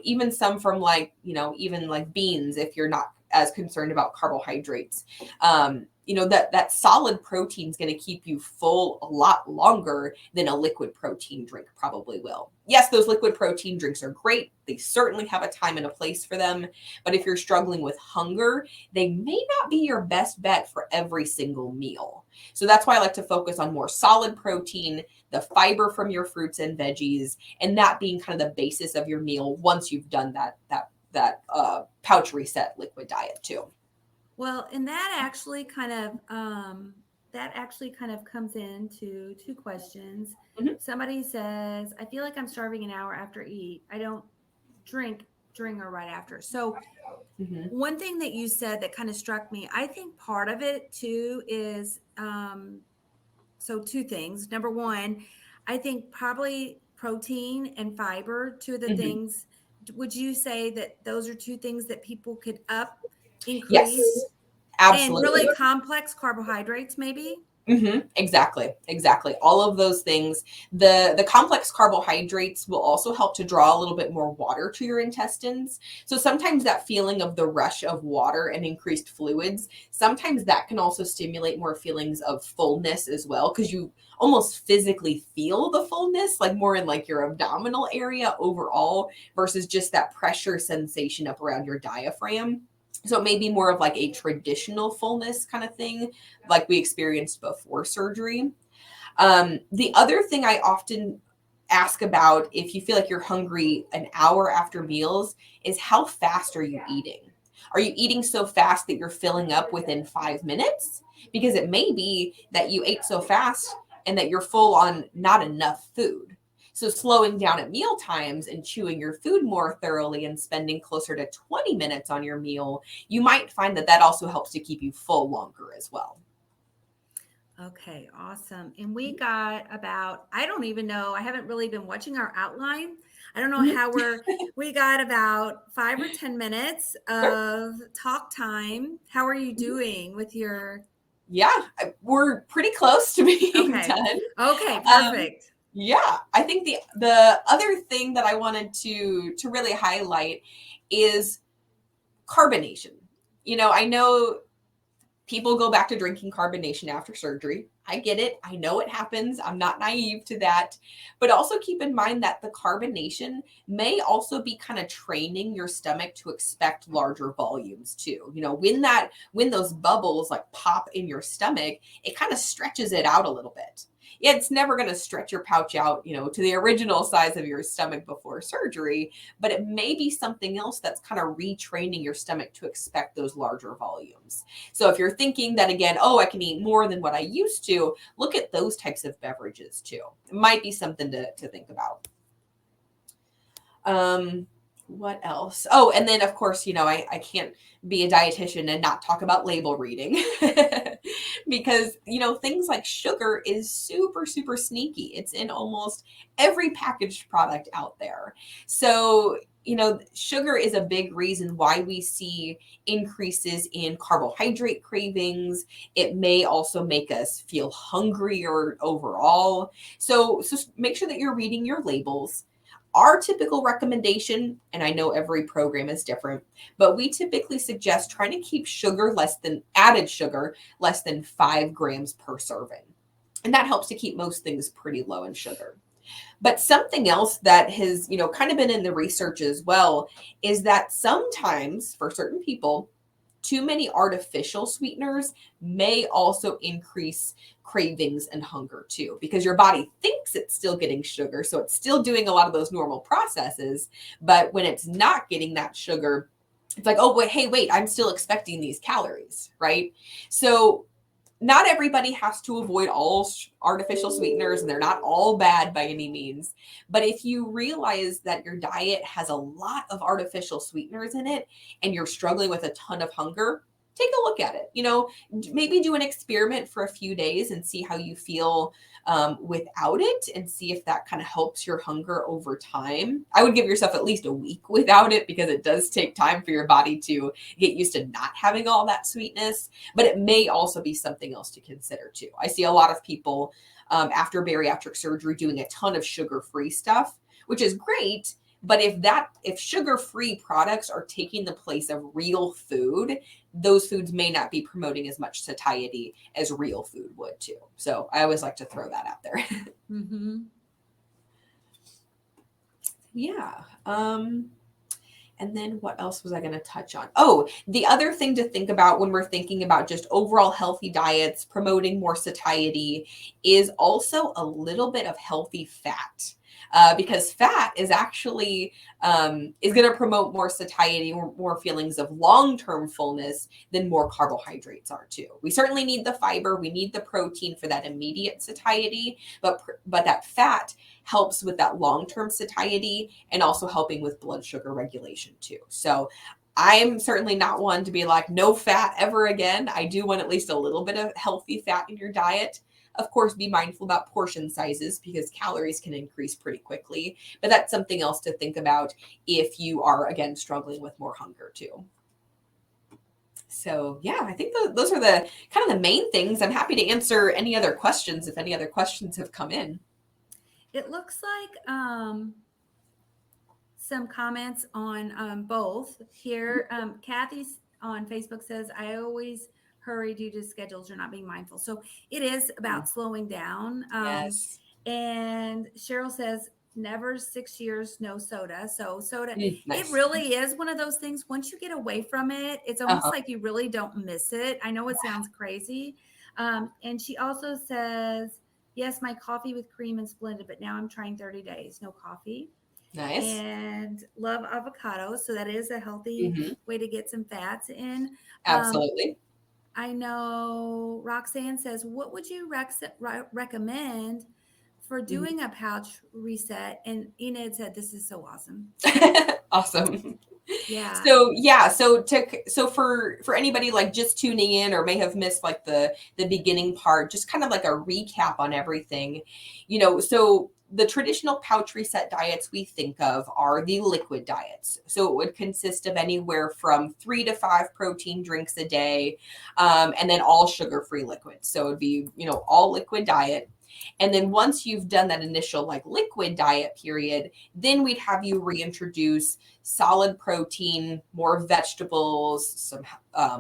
even some from like, even like beans if you're not as concerned about carbohydrates. That solid protein is going to keep you full a lot longer than a liquid protein drink probably will. Yes, those liquid protein drinks are great. They certainly have a time and a place for them. But if you're struggling with hunger, they may not be your best bet for every single meal. So that's why I like to focus on more solid protein, the fiber from your fruits and veggies, and that being kind of the basis of your meal once you've done that pouch reset liquid diet too. Well, and that actually kind of comes into two questions. Mhm. Somebody says, I feel like I'm starving an hour after eat. I don't drink during or right after. So Mhm. one thing that you said that kind of struck me, I think part of it too is so two things. Number one, I think probably protein and fiber, two of the Mhm. things. Would you say that those are two things that people could increase? Yes, And really absolutely. complex carbohydrates, maybe? Exactly. All of those things. The complex carbohydrates will also help to draw a little bit more water to your intestines. So sometimes that feeling of the rush of water and increased fluids, sometimes that can also stimulate more feelings of fullness as well, because you almost physically feel the fullness, like more in like your abdominal area overall, versus just that pressure sensation up around your diaphragm. So it may be more of like a traditional fullness kind of thing, like we experienced before surgery. The other thing I often ask about if you feel like you're hungry an hour after meals is how fast are you eating? Are you eating so fast that you're filling up within 5 minutes? Because it may be that you ate so fast and that you're full on not enough food. So slowing down at meal times and chewing your food more thoroughly and spending closer to 20 minutes on your meal, you might find that that also helps to keep you full longer as well. Okay, awesome. And we got about, I don't even know, I haven't really been watching our outline. I don't know Mhm. how we got about 5 or 10 minutes Sure. of talk time. How are you Mhm. doing with your, Yeah, we're pretty close to being okay, done. okay, Um, perfect. yeah, I think the other thing that I wanted to really highlight is carbonation. I know people go back to drinking carbonation after surgery. I get it. I know it happens. I'm not naive to that. But also keep in mind that the carbonation may also be kind of training your stomach to expect larger volumes too. When those bubbles like pop in your stomach, it kind of stretches it out a little bit. Yeah, it's never going to stretch your pouch out, to the original size of your stomach before surgery, but it may be something else that's kind of retraining your stomach to expect those larger volumes. So if you're thinking that again, oh, I can eat more than what I used to, look at those types of beverages too. It might be something to think about. Um, what else? Oh, and then of course, I can't be a dietitian and not talk about label reading because, things like sugar is super, super sneaky. It's in almost every packaged product out there. So, sugar is a big reason why we see increases in carbohydrate cravings. It may also make us feel hungrier overall. So make sure that you're reading your labels. Our typical recommendation, and I know every program is different, but we typically suggest trying to keep added sugar less than 5 grams per serving. And that helps to keep most things pretty low in sugar. But something else that has, kind of been in the research as well is that sometimes for certain people, too many artificial sweeteners may also increase cravings and hunger too, because your body thinks it's still getting sugar. So it's still doing a lot of those normal processes. But when it's not getting that sugar, it's like, oh, wait, hey, wait, I'm still expecting these calories, right? So not everybody has to avoid all artificial sweeteners, and they're not all bad by any means. But if you realize that your diet has a lot of artificial sweeteners in it and you're struggling with a ton of hunger, take a look at it. Maybe do an experiment for a few days and see how you feel without it, and see if that kind of helps your hunger over time. I would give yourself at least a week without it, because it does take time for your body to get used to not having all that sweetness. But it may also be something else to consider too. I see a lot of people after bariatric surgery doing a ton of sugar-free stuff, which is great. But if sugar-free products are taking the place of real food, those foods may not be promoting as much satiety as real food would too. So I always like to throw that out there. Mm-hmm. Yeah. And then what else was I going to touch on? Oh, the other thing to think about when we're thinking about just overall healthy diets, promoting more satiety, is also a little bit of healthy fat. Because fat is actually is going to promote more satiety, more feelings of long-term fullness than more carbohydrates are too. We certainly need the fiber, we need the protein for that immediate satiety, but that fat helps with that long-term satiety and also helping with blood sugar regulation too. So I'm certainly not one to be like, no fat ever again. I do want at least a little bit of healthy fat in your diet. Of course, be mindful about portion sizes, because calories can increase pretty quickly. But that's something else to think about if you are, again, struggling with more hunger too. So yeah, I think those are the kind of the main things. I'm happy to answer any other questions if any other questions have come in. It looks like some comments on both here. Kathy's on Facebook says, I always hurry due to schedules or not being mindful. So it is about slowing down. Yes. And Cheryl says, never 6 years, no soda. So soda, Nice. it really is one of those things. Once you get away from it, it's almost like you really don't miss it. I know it sounds crazy. And she also says, yes, my coffee with cream and Splenda, but now I'm trying 30 days, no coffee. Nice. And love avocados. So that is a healthy way to get some fats in. Absolutely. I know Roxanne says, what would you recommend for doing a pouch reset? And Enid said, this is so awesome. Awesome. Yeah. So for anybody like just tuning in or may have missed like the beginning part, just kind of like a recap on everything, so the traditional pouch reset diets we think of are the liquid diets. So it would consist of anywhere from 3 to 5 protein drinks a day, and then all sugar-free liquids. So it'd be, all liquid diet. And then once you've done that initial like liquid diet period, then we'd have you reintroduce solid protein, more vegetables, some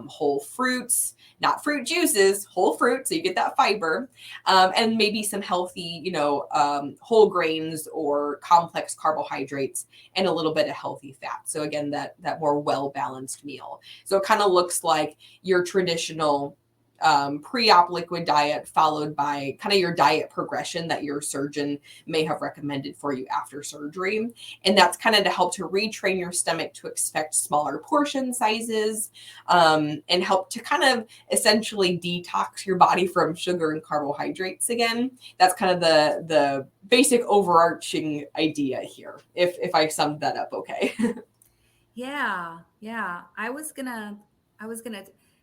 whole fruits, not fruit juices, whole fruit, so you get that fiber, and maybe some healthy, whole grains or complex carbohydrates, and a little bit of healthy fat. So again, that more well-balanced meal. So it kind of looks like your traditional pre-op liquid diet, followed by kind of your diet progression that your surgeon may have recommended for you after surgery. And that's kind of to help to retrain your stomach to expect smaller portion sizes, and help to kind of essentially detox your body from sugar and carbohydrates again. That's kind of the basic overarching idea here, if I summed that up okay. Yeah. I was gonna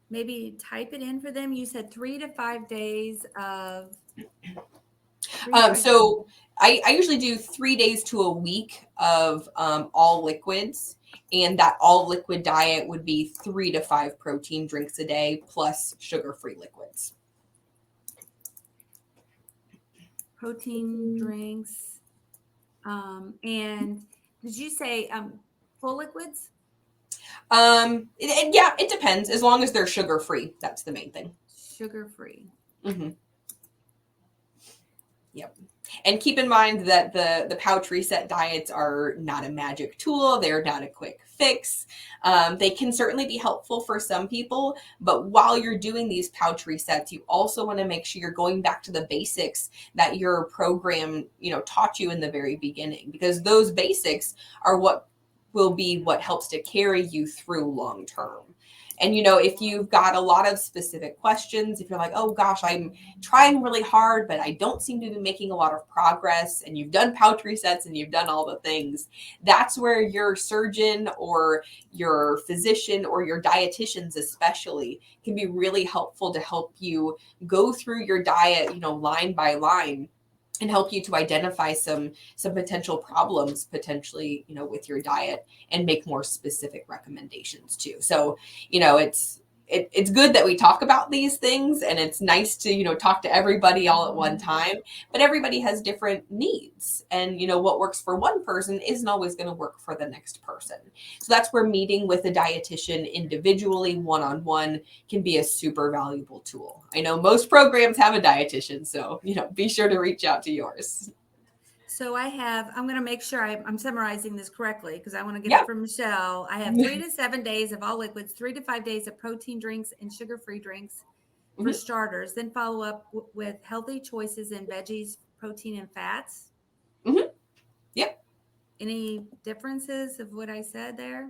maybe type it in for them. You said 3 to 5 days of. So I usually do 3 days to a week of all liquids, and that all liquid diet would be 3 to 5 protein drinks a day plus sugar-free liquids. Protein drinks. And did you say full liquids? It depends. As long as they're sugar-free, that's the main thing. Sugar-free. Mm-hmm. Yep. And keep in mind that the pouch reset diets are not a magic tool. They're not a quick fix. They can certainly be helpful for some people, but while you're doing these pouch resets, you also want to make sure you're going back to the basics that your program, taught you in the very beginning, because those basics are what will be what helps to carry you through long term. And, if you've got a lot of specific questions, if you're like, oh gosh, I'm trying really hard, but I don't seem to be making a lot of progress, and you've done pouch resets and you've done all the things, that's where your surgeon or your physician or your dietitians especially can be really helpful to help you go through your diet, line by line, and help you to identify some potential problems potentially, with your diet, and make more specific recommendations too. So, it's good that we talk about these things, and it's nice to, talk to everybody all at one time, but everybody has different needs, and, what works for one person isn't always going to work for the next person. So that's where meeting with a dietitian individually, one-on-one, can be a super valuable tool. I know most programs have a dietitian, so, be sure to reach out to yours. So I'm going to make sure I'm summarizing this correctly, because I want to get it from Michelle. I have 3 to 7 days of all liquids, 3 to 5 days of protein drinks and sugar-free drinks for starters, then follow up with healthy choices in veggies, protein, and fats. Yep. Any differences of what I said there?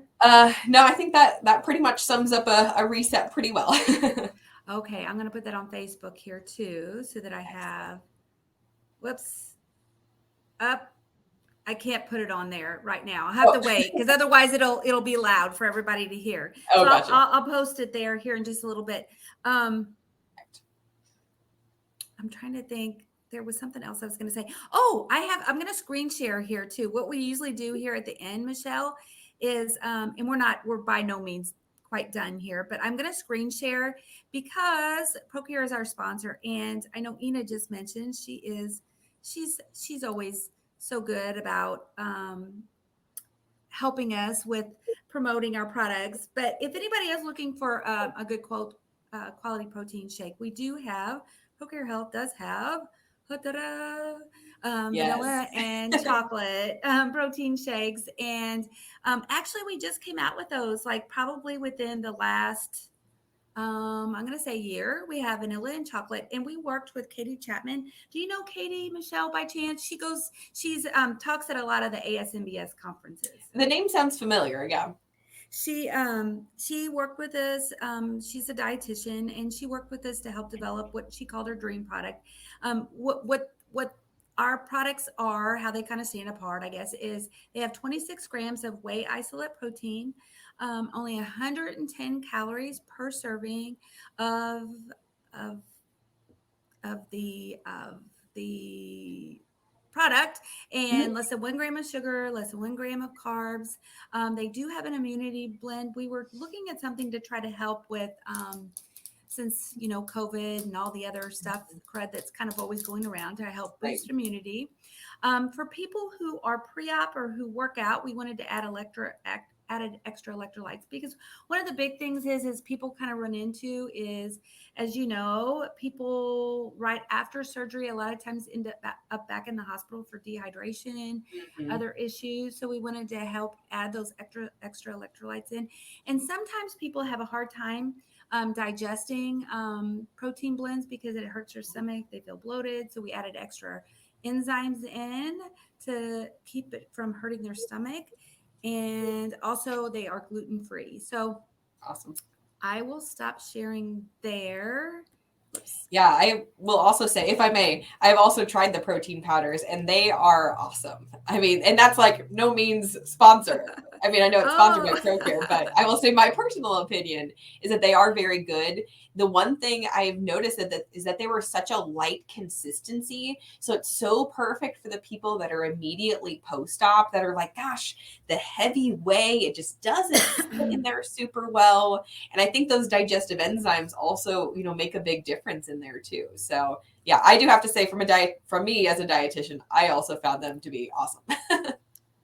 No, I think that pretty much sums up a reset pretty well. Okay, I'm going to put that on Facebook here too, so that I have, I can't put it on there right now. I have to wait, because otherwise it'll be loud for everybody to hear. So gotcha. I'll post it there here in just a little bit. I'm trying to think. There was something else I was going to say. Oh, I'm going to screen share here too. What we usually do here at the end, Michelle, is, and we're by no means quite done here, but I'm going to screen share because ProCare is our sponsor. And I know Ina just mentioned she's always so good about helping us with promoting our products. But if anybody is looking for a good quality protein shake, we do have, ProCare Health does have vanilla and chocolate protein shakes. And actually, we just came out with those like probably within the last, I'm going to say year. We have vanilla and chocolate, and we worked with Katie Chapman. Do you know Katie, Michelle, by chance? She's talks at a lot of the ASMBS conferences. The name sounds familiar. Yeah. She worked with us. She's a dietitian, and she worked with us to help develop what she called her dream product. What our products are, how they kind of stand apart, I guess, is they have 26 grams of whey isolate protein, only 110 calories per serving of the product, and less than 1 gram of sugar, less than 1 gram of carbs. They do have an immunity blend. We were looking at something to try to help with, since, COVID and all the other stuff, crud that's kind of always going around, to help boost immunity. For people who are pre-op or who work out, we wanted to added extra electrolytes, because one of the big things is people kind of run into is, as you know, people right after surgery a lot of times end up back in the hospital for dehydration, other issues. So we wanted to help add those extra electrolytes in. And sometimes people have a hard time digesting protein blends because it hurts their stomach. They feel bloated. So we added extra enzymes in to keep it from hurting their stomach. And also they are gluten-free. So awesome. I will stop sharing there. Oops. Yeah, I will also say, if I may, I've also tried the protein powders, and they are awesome. I mean, and that's like no means sponsor. I mean, I know it's sponsored by ProCare, but I will say my personal opinion is that they are very good. The one thing I've noticed is that they were such a light consistency. So it's so perfect for the people that are immediately post-op, that are like, gosh, the heavy whey, it just doesn't sit in there super well. And I think those digestive enzymes also, make a big difference in there too. So yeah, I do have to say, from me as a dietitian, I also found them to be awesome.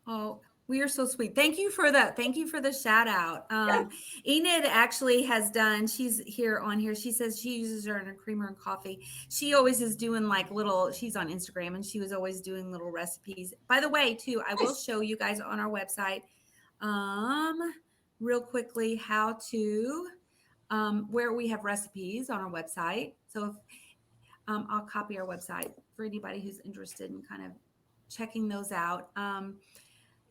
Oh, We are so sweet. Thank you for the shout out. Yeah. Enid actually has done, she's here on here. She says she uses her in her creamer and coffee. She always is doing like little, she's on Instagram and she was always doing little recipes. By the way, too, I will Nice. show you guys on our website real quickly how to where we have recipes on our website. So if I'll copy our website for anybody who's interested in kind of checking those out.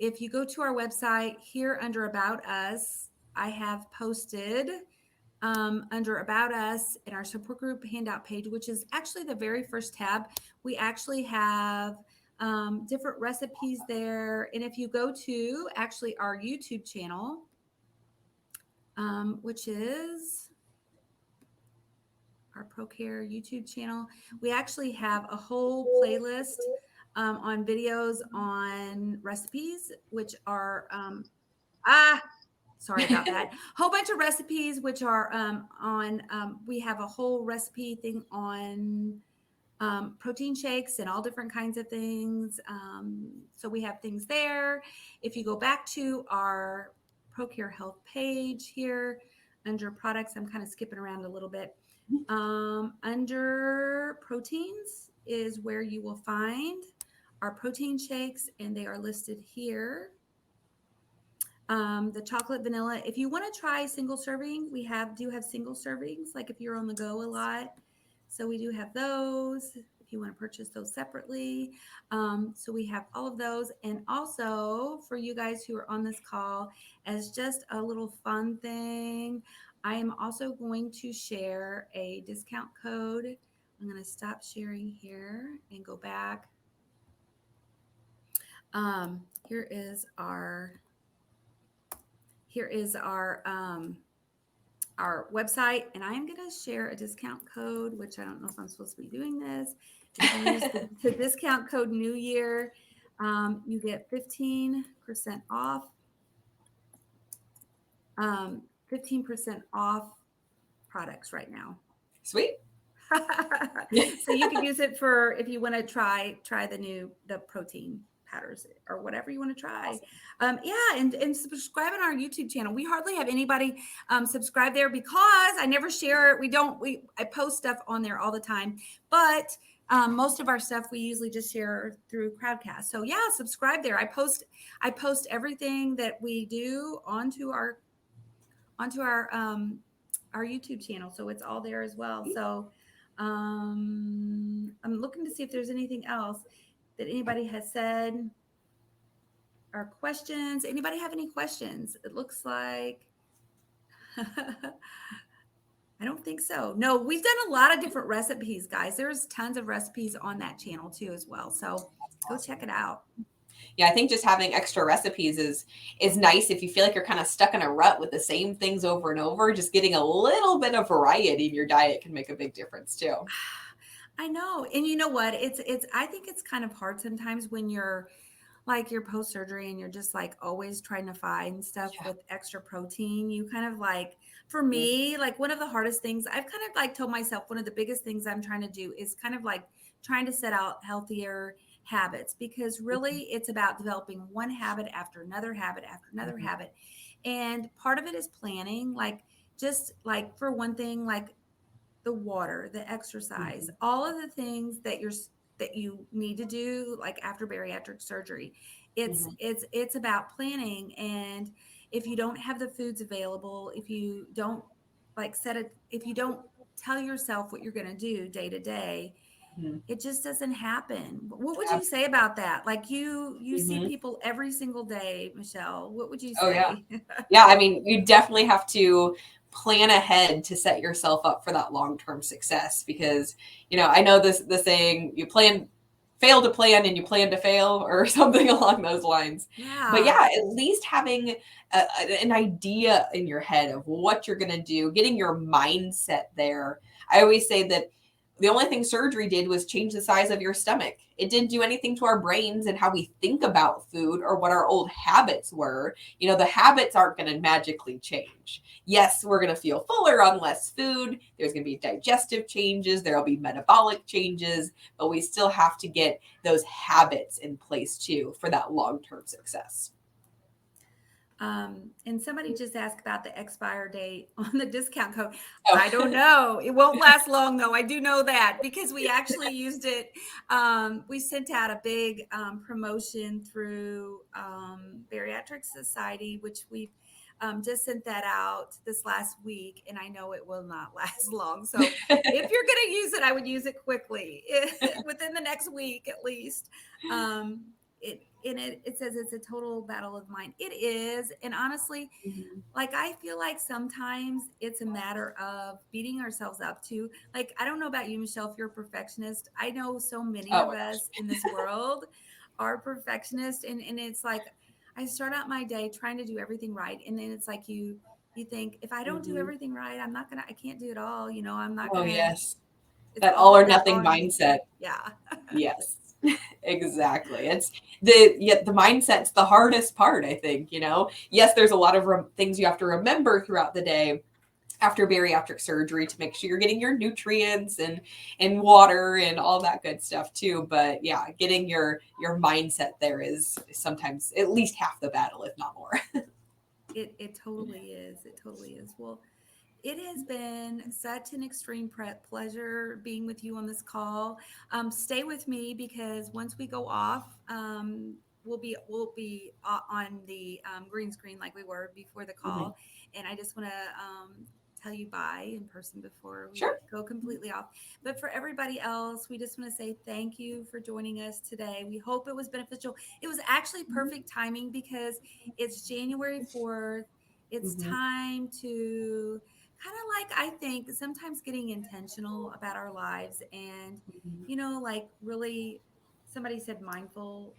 If you go to our website here under About Us, I have posted under About Us in our support group handout page, which is actually the very first tab. We actually have different recipes there. And if you go to actually our YouTube channel, which is our ProCare YouTube channel, we actually have a whole playlist on videos on recipes, which are sorry about that. Whole bunch of recipes, which are we have a whole recipe thing on protein shakes and all different kinds of things. So we have things there. If you go back to our ProCare Health page here under products, I'm kind of skipping around a little bit. Under proteins is where you will find our protein shakes, and they are listed here. The chocolate vanilla. If you want to try single serving, we do have single servings, like if you're on the go a lot. So we do have those if you want to purchase those separately. So we have all of those. And also for you guys who are on this call, as just a little fun thing, I am also going to share a discount code. I'm going to stop sharing here and go back. Here is our website, and I'm going to share a discount code, which I don't know if I'm supposed to be doing this. If you use the discount code New Year, you get 15% off. 15% off products right now. Sweet. So you can use it for if you want to try the protein powders or whatever you want to try. Awesome. And subscribe on our YouTube channel. We hardly have anybody subscribe there because I never share it. I post stuff on there all the time, but most of our stuff we usually just share through Crowdcast. So yeah, subscribe there. I post everything that we do onto our YouTube channel, so it's all there as well. So I'm looking to see if there's anything else that anybody has said or questions. Anybody have any questions? It looks like I don't think so. No, we've done a lot of different recipes, guys. There's tons of recipes on that channel too as well. So go check it out. Yeah, I think just having extra recipes is nice if you feel like you're kind of stuck in a rut with the same things over and over. Just getting a little bit of variety in your diet can make a big difference too. I know. And you know what? I think it's kind of hard sometimes when you're post-surgery and you're just like always trying to find stuff with extra protein. You kind of like, for me, like one of the hardest things I've kind of like told myself, one of the biggest things I'm trying to do is kind of like trying to set out healthier habits, because really it's about developing one habit after another habit after another habit. And part of it is planning, like just like for one thing, like the water, the exercise, all of the things that you need to do like after bariatric surgery. It's about planning. And if you don't have the foods available, if you don't if you don't tell yourself what you're going to do day to day, it just doesn't happen. What would you say about that? Like you see people every single day, Michelle. What would you say? Oh, yeah. Yeah, I mean, you definitely have to plan ahead to set yourself up for that long-term success, because, I know the saying, fail to plan and you plan to fail, or something along those lines. Yeah. But yeah, at least having an idea in your head of what you're going to do, getting your mindset there. I always say that the only thing surgery did was change the size of your stomach. It didn't do anything to our brains and how we think about food or what our old habits were. The habits aren't going to magically change. Yes, we're going to feel fuller on less food. There's going to be digestive changes. There'll be metabolic changes, but we still have to get those habits in place too for that long-term success. And somebody just asked about the expire date on the discount code. Oh. I don't know. It won't last long though. I do know that because we actually used it. We sent out a big promotion through Bariatric Society, which we just sent that out this last week, and I know it will not last long. So if you're going to use it, I would use it quickly within the next week at least. It says it's a total battle of mind. It is. And honestly, like, I feel like sometimes it's a matter of beating ourselves up too. Like, I don't know about you, Michelle, if you're a perfectionist. I know so many Oh of my gosh. us in this world are perfectionists. And it's like, I start out my day trying to do everything right. And then it's like, you think, if I don't do everything right, I can't do it all. I'm not Oh, going to, yes. it's That all all or that nothing on me. mindset. Yeah. Yes, exactly. It's the mindset's the hardest part, I think, Yes, there's a lot of things you have to remember throughout the day after bariatric surgery to make sure you're getting your nutrients and water and all that good stuff too. But yeah, getting your mindset there is sometimes at least half the battle, if not more. It totally is. It totally is. Well, it has been such an extreme pleasure being with you on this call. Stay with me because once we go off, we'll be on the green screen like we were before the Mhm. call, and I just want to tell you bye in person before we Sure. go completely off. But for everybody else, we just want to say thank you for joining us today. We hope it was beneficial. It was actually perfect timing because it's January 4th. It's Mhm. time to kind of, like, I think sometimes getting intentional about our lives and, Mhm. like, really, somebody said mindful.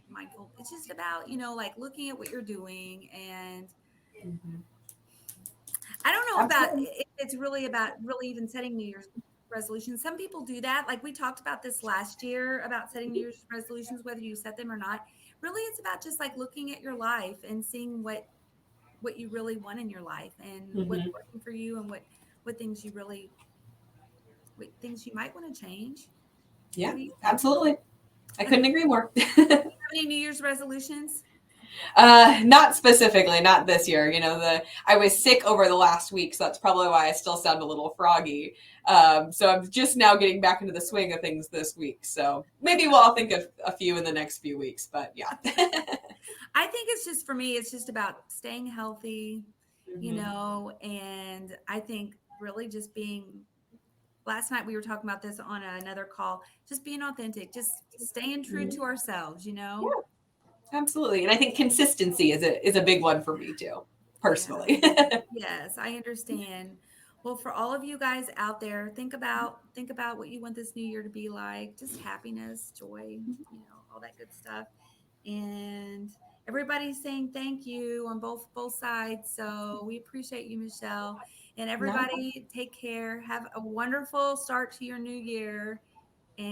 It's just about, like, looking at what you're doing. And Mhm. I don't know about Absolutely. if it's really about really even setting New Year's resolutions. Some people do that. Like, we talked about this last year about setting New Year's resolutions, whether you set them or not. Really, it's about just like looking at your life and seeing what you really want in your life and what's Mhm. working for you, and what things you really, what things you might want to change. Yeah, What do you think? absolutely. I couldn't agree more. Have any New Year's resolutions? Not specifically, not this year. I was sick over the last week, so that's probably why I still sound a little froggy. So I'm just now getting back into the swing of things this week. So maybe I'll think of a few in the next few weeks. But yeah. I think it's just, for me, it's just about staying healthy, Mhm. and I think really just being, last night we were talking about this on another call, just being authentic, just staying true Mhm. to ourselves. Yeah, absolutely. And I think consistency is a big one for me too, Yeah. personally. Yes, I understand. Well, for all of you guys out there, think about what you want this new year to be like. Just happiness, joy, all that good stuff. And everybody's saying thank you on both sides. So we appreciate you, Michelle. And Not a problem. everybody, take care. Have a wonderful start to your new year.